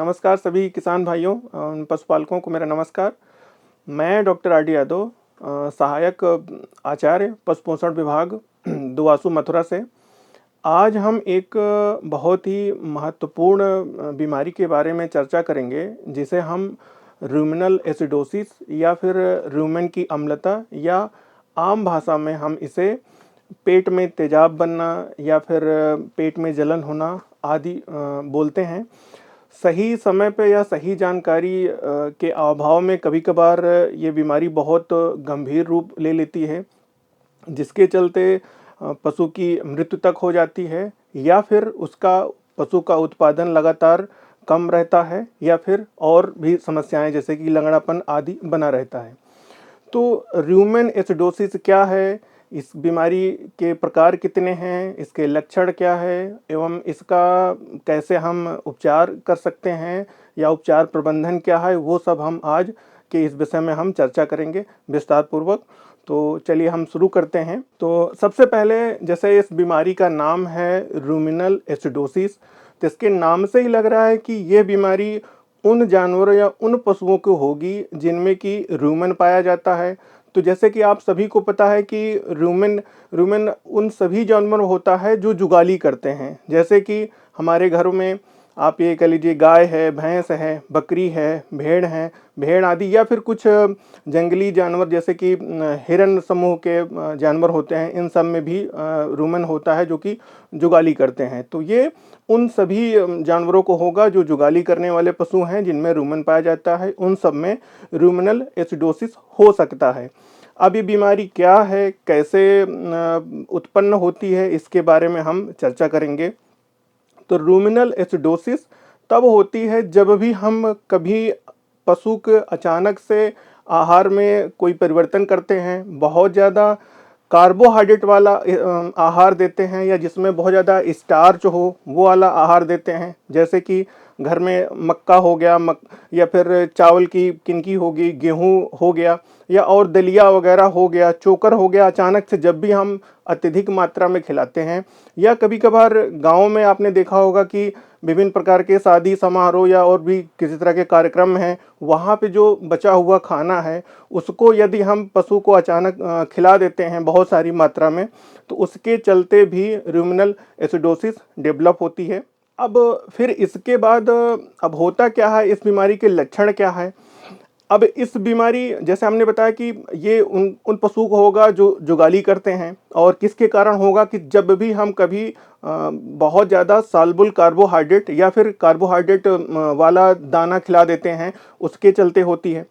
नमस्कार सभी किसान भाइयों, पशुपालकों को मेरा नमस्कार। मैं डॉक्टर आर डी यादव, सहायक आचार्य पशु पोषण विभाग दुवासू मथुरा से। आज हम एक बहुत ही महत्वपूर्ण बीमारी के बारे में चर्चा करेंगे, जिसे हम रूमिनल एसिडोसिस या फिर रूमेन की अम्लता या आम भाषा में हम इसे पेट में तेजाब बनना या फिर पेट में जलन होना आदि बोलते हैं। सही समय पे या सही जानकारी के अभाव में कभी-कभार ये बीमारी बहुत गंभीर रूप ले लेती है, जिसके चलते पशु की मृत्यु तक हो जाती है या फिर उसका पशु का उत्पादन लगातार कम रहता है या फिर और भी समस्याएं जैसे कि लंगड़ापन आदि बना रहता है। तो रूमेन एसिडोसिस क्या है, इस बीमारी के प्रकार कितने हैं, इसके लक्षण क्या है एवं इसका कैसे हम उपचार कर सकते हैं या उपचार प्रबंधन क्या है, वो सब हम आज के इस विषय में हम चर्चा करेंगे विस्तार पूर्वक। तो चलिए हम शुरू करते हैं। तो सबसे पहले, जैसे इस बीमारी का नाम है रूमिनल एसिडोसिस, तो इसके नाम से ही लग रहा है कि ये बीमारी उन जानवरों या उन पशुओं को होगी जिनमें कि रूमेन पाया जाता है। तो जैसे कि आप सभी को पता है कि रूमेन उन सभी जानवरों होता है जो जुगाली करते हैं। जैसे कि हमारे घरों में आप ये कह लीजिए गाय है, भैंस है, बकरी है, भेड़ आदि, या फिर कुछ जंगली जानवर जैसे कि हिरन समूह के जानवर होते हैं। इन सब में भी रूमेन होता है जो कि जुगाली करते हैं। तो ये उन सभी जानवरों को होगा जो जुगाली करने वाले पशु हैं, जिनमें रूमेन पाया जाता है, उन सब में रूमिनल एसिडोसिस हो सकता है। अब ये बीमारी क्या है, कैसे उत्पन्न होती है, इसके बारे में हम चर्चा करेंगे। तो रूमिनल एसिडोसिस तब होती है जब भी हम कभी पशु के अचानक से आहार में कोई परिवर्तन करते हैं, बहुत ज़्यादा कार्बोहाइड्रेट वाला आहार देते हैं या जिसमें बहुत ज़्यादा स्टार्च हो वो वाला आहार देते हैं। जैसे कि घर में मक्का हो गया, या फिर चावल की किनकी होगी, गेहूं हो गया, या और दलिया वगैरह हो गया, चोकर हो गया। अचानक से जब भी हम अत्यधिक मात्रा में खिलाते हैं, या कभी कभार गाँव में आपने देखा होगा कि विभिन्न प्रकार के शादी समारोह या और भी किसी तरह के कार्यक्रम हैं, वहाँ पे जो बचा हुआ खाना है उसको यदि हम पशु को अचानक खिला देते हैं बहुत सारी मात्रा में, तो उसके चलते भी रूमिनल एसिडोसिस डेवलप होती है। अब फिर इसके बाद अब होता क्या है, इस बीमारी के लक्षण क्या है। अब इस बीमारी, जैसे हमने बताया कि ये उन पशु को होगा जो जुगाली करते हैं, और किसके कारण होगा कि जब भी हम कभी बहुत ज़्यादा साल्युबल कार्बोहाइड्रेट या फिर कार्बोहाइड्रेट वाला दाना खिला देते हैं, उसके चलते होती है।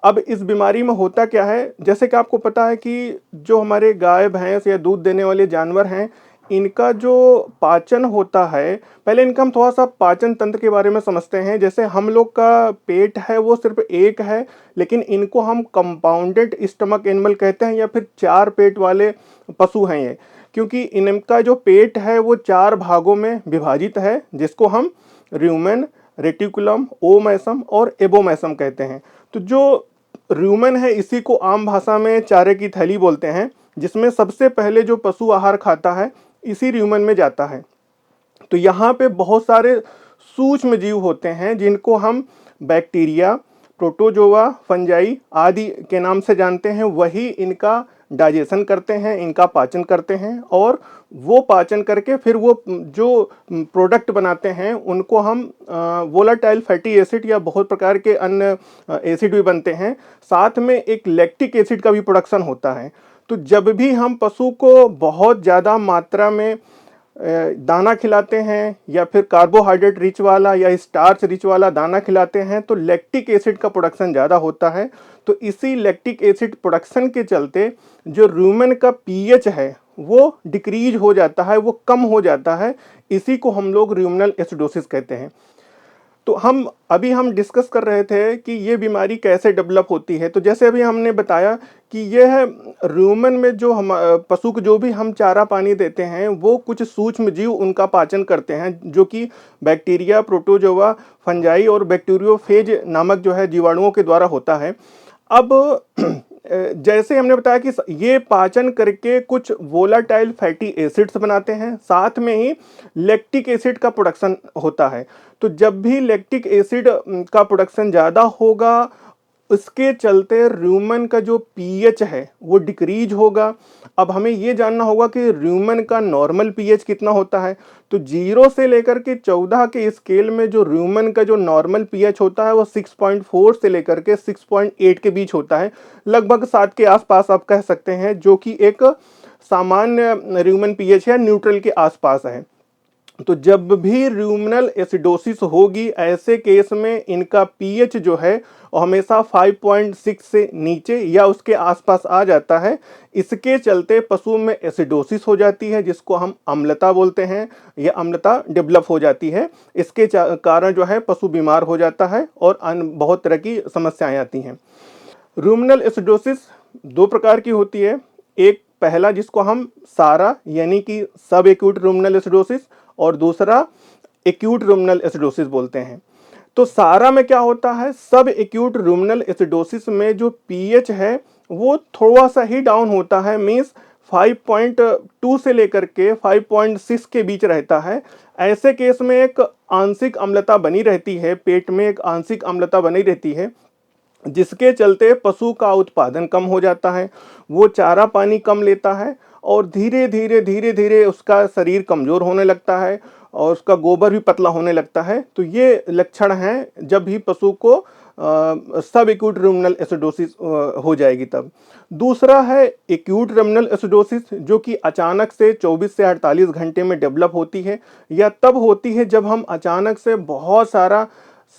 अब इस बीमारी में होता क्या है, जैसे कि आपको पता है कि जो हमारे गाय भैंस या दूध देने वाले जानवर हैं, इनका जो पाचन होता है, पहले इनका हम थोड़ा सा पाचन तंत्र के बारे में समझते हैं। जैसे हम लोग का पेट है वो सिर्फ एक है, लेकिन इनको हम कंपाउंडेड स्टमक एनिमल कहते हैं या फिर 4 पेट वाले पशु हैं ये, क्योंकि इनका जो पेट है वो 4 भागों में विभाजित है, जिसको हम रूमेन, रेटिकुलम, ओमैसम और एबोमैसम कहते हैं। तो जो रूमेन है, इसी को आम भाषा में चारे की थैली बोलते हैं, जिसमें सबसे पहले जो पशु आहार खाता है इसी रूमेन में जाता है। तो यहाँ पे बहुत सारे सूक्ष्म जीव होते हैं जिनको हम बैक्टीरिया, प्रोटोजोआ, फंजाई आदि के नाम से जानते हैं। वही इनका डाइजेशन करते हैं, इनका पाचन करते हैं, और वो पाचन करके फिर वो जो प्रोडक्ट बनाते हैं उनको हम वोलाटाइल फैटी एसिड या बहुत प्रकार के अन्य एसिड भी बनते हैं। साथ में एक लैक्टिक एसिड का भी प्रोडक्शन होता है। तो जब भी हम पशु को बहुत ज़्यादा मात्रा में दाना खिलाते हैं या फिर कार्बोहाइड्रेट रिच वाला या स्टार्च रिच वाला दाना खिलाते हैं, तो लैक्टिक एसिड का प्रोडक्शन ज़्यादा होता है। तो इसी लैक्टिक एसिड प्रोडक्शन के चलते जो रूमेन का पीएच है वो डिक्रीज हो जाता है, वो कम हो जाता है। इसी को हम लोग रूमिनल एसिडोसिस कहते हैं। तो हम डिस्कस कर रहे थे कि ये बीमारी कैसे डेवलप होती है। तो जैसे अभी हमने बताया कि यह है रूमेन में जो हम पशु को जो भी हम चारा पानी देते हैं, वो कुछ सूक्ष्म जीव उनका पाचन करते हैं, जो कि बैक्टीरिया, प्रोटोजोआ, फंजाई और बैक्टीरियोफेज नामक जो है जीवाणुओं के द्वारा होता है। अब जैसे हमने बताया कि ये पाचन करके कुछ वोलाटाइल फैटी एसिड्स बनाते हैं, साथ में ही लैक्टिक एसिड का प्रोडक्शन होता है। तो जब भी लैक्टिक एसिड का प्रोडक्शन ज़्यादा होगा, उसके चलते रूमेन का जो पीएच है वो डिक्रीज होगा। अब हमें ये जानना होगा कि रूमेन का नॉर्मल पीएच कितना होता है। तो 0 से लेकर के 14 के स्केल में जो रूमेन का जो नॉर्मल पीएच होता है वो 6.4 से लेकर के 6.8 के बीच होता है, लगभग 7 के आसपास आप कह सकते हैं, जो कि एक सामान्य रूमेन पीएच है, न्यूट्रल के आसपास है। तो जब भी रूमेनल एसिडोसिस होगी, ऐसे केस में इनका पीएच जो है वो हमेशा 5.6 से नीचे या उसके आसपास आ जाता है। इसके चलते पशु में एसिडोसिस हो जाती है, जिसको हम अम्लता बोलते हैं, या अम्लता डेवलप हो जाती है। इसके कारण जो है पशु बीमार हो जाता है और अन्य बहुत तरह की समस्याएं आती हैं। रूमेनल एसिडोसिस दो प्रकार की होती है। एक पहला जिसको हम सारा यानी कि सब एक्यूट रूमेनल एसिडोसिस, और दूसरा एक्यूट रूमेनल एसिडोसिस बोलते हैं। तो सारा में क्या होता है, सब एक्यूट रूमेनल एसिडोसिस में जो पीएच है वो थोड़ा सा ही डाउन होता है, मींस 5.2 से लेकर के 5.6 के बीच रहता है। ऐसे केस में एक आंशिक अम्लता बनी रहती है, पेट में एक आंशिक अम्लता बनी रहती है, जिसके चलते पशु का उत्पादन कम हो जाता है, वो चारा पानी कम लेता है और धीरे धीरे उसका शरीर कमज़ोर होने लगता है और उसका गोबर भी पतला होने लगता है। तो ये लक्षण हैं जब भी पशु को सब एक्यूट रूमेनल एसिडोसिस हो जाएगी तब। दूसरा है एक्यूट रूमेनल एसिडोसिस, जो कि अचानक से 24 से 48 घंटे में डेवलप होती है, या तब होती है जब हम अचानक से बहुत सारा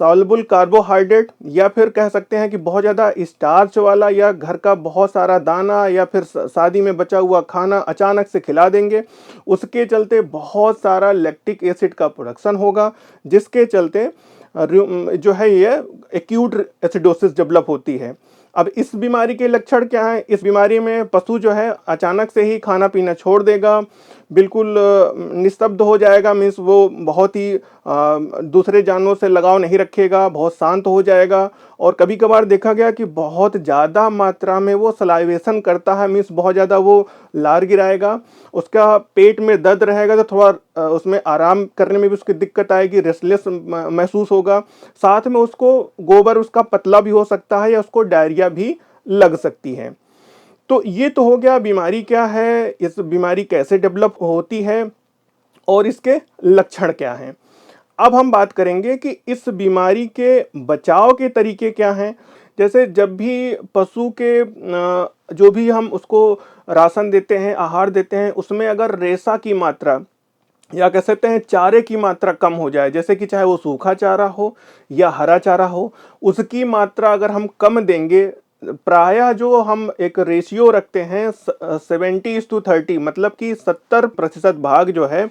सॉल्युबल कार्बोहाइड्रेट, या फिर कह सकते हैं कि बहुत ज़्यादा स्टार्च वाला या घर का बहुत सारा दाना या फिर शादी में बचा हुआ खाना अचानक से खिला देंगे। उसके चलते बहुत सारा लैक्टिक एसिड का प्रोडक्शन होगा, जिसके चलते जो है ये एक्यूट एसिडोसिस डेवलप होती है। अब इस बीमारी के लक्षण क्या हैं? इस बीमारी में पशु जो है अचानक से ही खाना पीना छोड़ देगा, बिल्कुल निस्तब्ध हो जाएगा, मीन्स वो बहुत ही दूसरे जानवरों से लगाव नहीं रखेगा, बहुत शांत हो जाएगा। और कभी कभार देखा गया कि बहुत ज़्यादा मात्रा में वो सलाइवेशन करता है, मीन्स बहुत ज़्यादा वो लार गिराएगा, उसका पेट में दर्द रहेगा, तो थोड़ा उसमें आराम करने में भी उसकी दिक्कत आएगी, रेस्टलेस महसूस होगा। साथ में उसको गोबर उसका पतला भी हो सकता है या उसको डायरिया भी लग सकती है। तो ये तो हो गया बीमारी क्या है, इस बीमारी कैसे डेवलप होती है और इसके लक्षण क्या हैं। अब हम बात करेंगे कि इस बीमारी के बचाव के तरीके क्या हैं। जैसे जब भी पशु के जो भी हम उसको राशन देते हैं, आहार देते हैं, उसमें अगर रेशा की मात्रा या कह सकते हैं चारे की मात्रा कम हो जाए, जैसे कि चाहे वो सूखा चारा हो या हरा चारा हो, उसकी मात्रा अगर हम कम देंगे, प्रायः जो हम एक रेशियो रखते हैं 70:30, मतलब कि 70% भाग जो है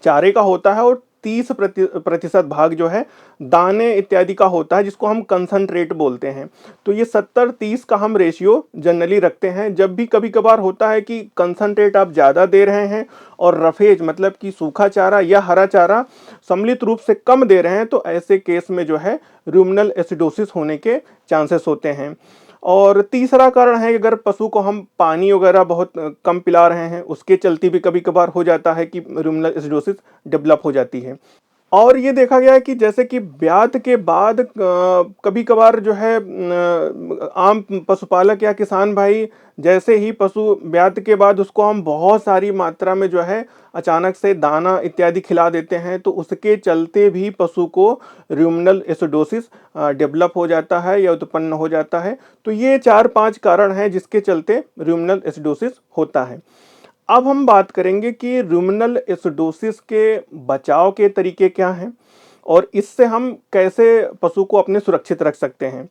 चारे का होता है और 30% भाग जो है दाने इत्यादि का होता है, जिसको हम कंसंट्रेट बोलते हैं। तो ये 70-30 का हम रेशियो जनरली रखते हैं। जब भी कभी कभार होता है कि कंसंट्रेट आप ज़्यादा दे रहे हैं और रफेज मतलब कि सूखा चारा या हरा चारा सम्मिलित रूप से कम दे रहे हैं, तो ऐसे केस में जो है रूमेनल एसिडोसिस होने के चांसेस होते हैं। और तीसरा कारण है कि अगर पशु को हम पानी वगैरह बहुत कम पिला रहे हैं, उसके चलते भी कभी कभार हो जाता है कि रूमेनल एसिडोसिस डेवलप हो जाती है। और ये देखा गया है कि जैसे कि ब्यात के बाद कभी कभार जो है आम पशुपालक या किसान भाई, जैसे ही पशु ब्यात के बाद उसको हम बहुत सारी मात्रा में जो है अचानक से दाना इत्यादि खिला देते हैं, तो उसके चलते भी पशु को रूमेनल एसिडोसिस डेवलप हो जाता है या उत्पन्न हो जाता है। तो ये 4-5 कारण हैं जिसके चलते रूमेनल एसिडोसिस होता है। अब हम बात करेंगे कि रूमेनल एसिडोसिस के बचाव के तरीके क्या हैं और इससे हम कैसे पशु को अपने सुरक्षित रख सकते हैं।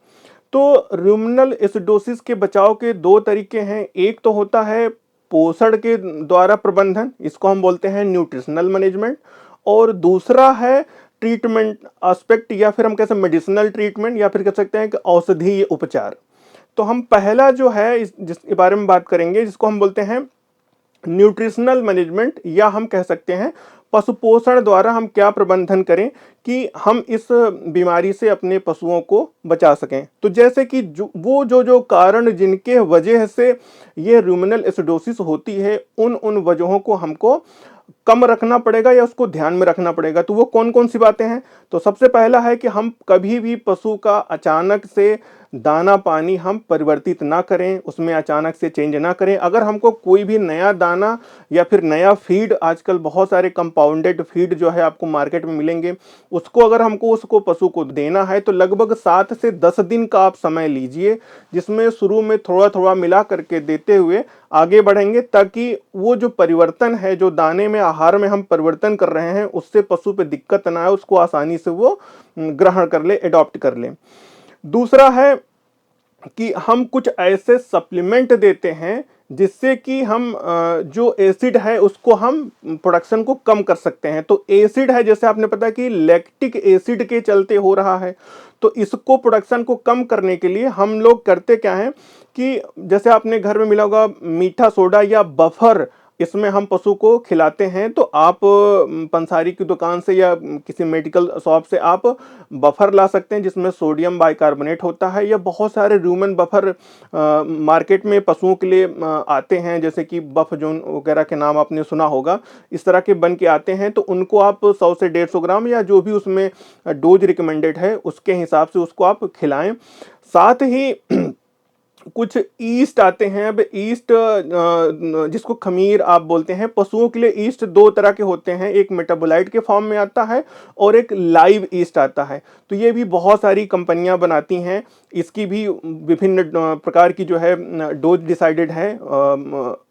तो रूमेनल एसिडोसिस के बचाव के दो तरीके हैं। एक तो होता है पोषण के द्वारा प्रबंधन, इसको हम बोलते हैं न्यूट्रिशनल मैनेजमेंट, और दूसरा है ट्रीटमेंट एस्पेक्ट, या फिर हम कह सकते हैं मेडिसिनल ट्रीटमेंट, या फिर कह सकते हैं कि औषधीय उपचार। तो हम पहला जो है जिसके बारे में बात करेंगे, जिसको हम बोलते हैं न्यूट्रिशनल मैनेजमेंट, या हम कह सकते हैं पशु पोषण द्वारा हम क्या प्रबंधन करें कि हम इस बीमारी से अपने पशुओं को बचा सकें। तो जैसे कि जो कारण जिनके वजह से ये रुमिनल एसिडोसिस होती है, उन वजहों को हमको कम रखना पड़ेगा या उसको ध्यान में रखना पड़ेगा। तो वो कौन-कौन सी बातें हैं? तो सबसे पहला है कि हम कभी भी पशु का अचानक से दाना पानी हम परिवर्तित ना करें, उसमें अचानक से चेंज ना करें। अगर हमको कोई भी नया दाना या फिर नया फीड, आजकल बहुत सारे कंपाउंडेड फीड जो है आपको मार्केट में मिलेंगे, उसको अगर हमको उसको पशु को देना है तो लगभग 7 से 10 दिन का आप समय लीजिए, जिसमें शुरू में थोड़ा-थोड़ा मिला करके देते हुए आगे बढ़ेंगे, ताकि वो जो परिवर्तन है, जो दाने में, आहार में हम परिवर्तन कर रहे हैं, उससे पशु पे दिक्कत ना आए, उसको आसानी से वो ग्रहण कर ले, एडॉप्ट कर ले। दूसरा है कि हम कुछ ऐसे सप्लीमेंट देते हैं जिससे कि हम जो एसिड है उसको हम प्रोडक्शन को कम कर सकते हैं। तो एसिड है, जैसे आपने पता कि लैक्टिक एसिड के चलते हो रहा है, तो इसको प्रोडक्शन को कम करने के लिए हम लोग करते क्या है कि जैसे आपने घर में मिला होगा मीठा सोडा या बफर, इसमें हम पशु को खिलाते हैं। तो आप पंसारी की दुकान से या किसी मेडिकल शॉप से आप बफर ला सकते हैं जिसमें सोडियम बाइकार्बोनेट होता है, या बहुत सारे रूमेन बफर मार्केट में पशुओं के लिए आते हैं, जैसे कि बफ जोन वगैरह के नाम आपने सुना होगा। इस तरह के बन के आते हैं, तो उनको आप 100 से 150 ग्राम या जो भी उसमें डोज रिकमेंडेड है उसके हिसाब से उसको आप खिलाएं। साथ ही कुछ ईस्ट आते हैं। अब ईस्ट जिसको खमीर आप बोलते हैं, पशुओं के लिए ईस्ट दो तरह के होते हैं, एक मेटाबोलाइट के फॉर्म में आता है और एक लाइव ईस्ट आता है। तो ये भी बहुत सारी कंपनियां बनाती हैं, इसकी भी विभिन्न प्रकार की जो है डोज डिसाइडेड है,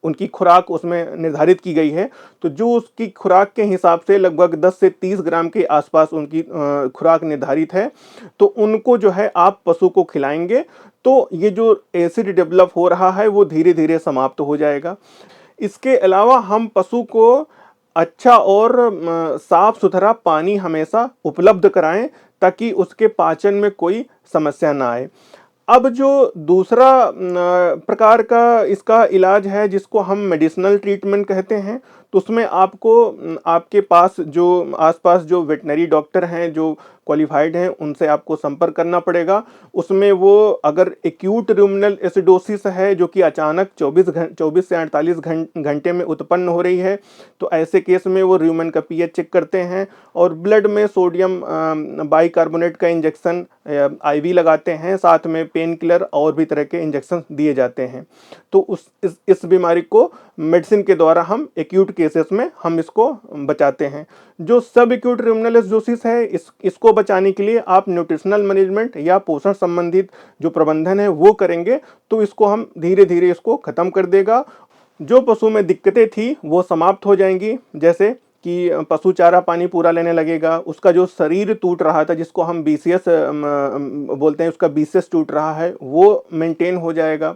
उनकी खुराक उसमें निर्धारित की गई है। तो जो उसकी खुराक के हिसाब से लगभग 10 से 30 ग्राम के आसपास उनकी खुराक निर्धारित है, तो उनको जो है आप पशु को खिलाएंगे तो ये जो एसिड डेवलप हो रहा है वो धीरे धीरे समाप्त हो जाएगा। इसके अलावा हम पशु को अच्छा और साफ सुथरा पानी हमेशा उपलब्ध कराएं, ताकि उसके पाचन में कोई समस्या ना आए। अब जो दूसरा प्रकार का इसका इलाज है, जिसको हम मेडिसिनल ट्रीटमेंट कहते हैं, तो उसमें आपको आपके पास जो आसपास जो वेटनरी डॉक्टर हैं, जो क्वालिफाइड हैं, उनसे आपको संपर्क करना पड़ेगा। उसमें वो अगर एक्यूट रुमिनल एसिडोसिस है जो कि अचानक 24 से 48 घंटे में उत्पन्न हो रही है, तो ऐसे केस में वो रूमेन का पीएच चेक करते हैं और ब्लड में सोडियम बाइकार्बोनेट का इंजेक्शन आईवी लगाते हैं, साथ में पेन किलर और भी तरह के इंजेक्शन दिए जाते हैं। तो इस बीमारी को मेडिसिन के द्वारा हम एक्यूट केसेस में हम इसको बचाते हैं। जो सब एक्यूट रुमिनल एसिडोसिस है, इसको बचाने के लिए आप न्यूट्रिशनल मैनेजमेंट या पोषण संबंधित जो प्रबंधन है वो करेंगे, तो इसको हम धीरे धीरे इसको खत्म कर देगा। जो पशु में दिक्कतें थी वो समाप्त हो जाएंगी, जैसे कि पशु चारा पानी पूरा लेने लगेगा, उसका जो शरीर टूट रहा था जिसको हम बीसीएस बोलते हैं, उसका बीसीएस टूट रहा है वो मेंटेन हो जाएगा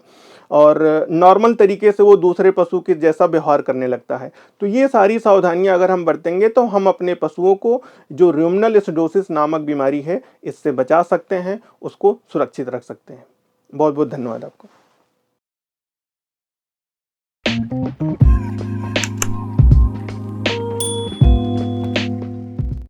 और नॉर्मल तरीके से वो दूसरे पशु के जैसा व्यवहार करने लगता है। तो ये सारी सावधानियां अगर हम बरतेंगे तो हम अपने पशुओं को जो रुमिनल एसिडोसिस नामक बीमारी है इससे बचा सकते हैं, उसको सुरक्षित रख सकते हैं। बहुत बहुत धन्यवाद आपको।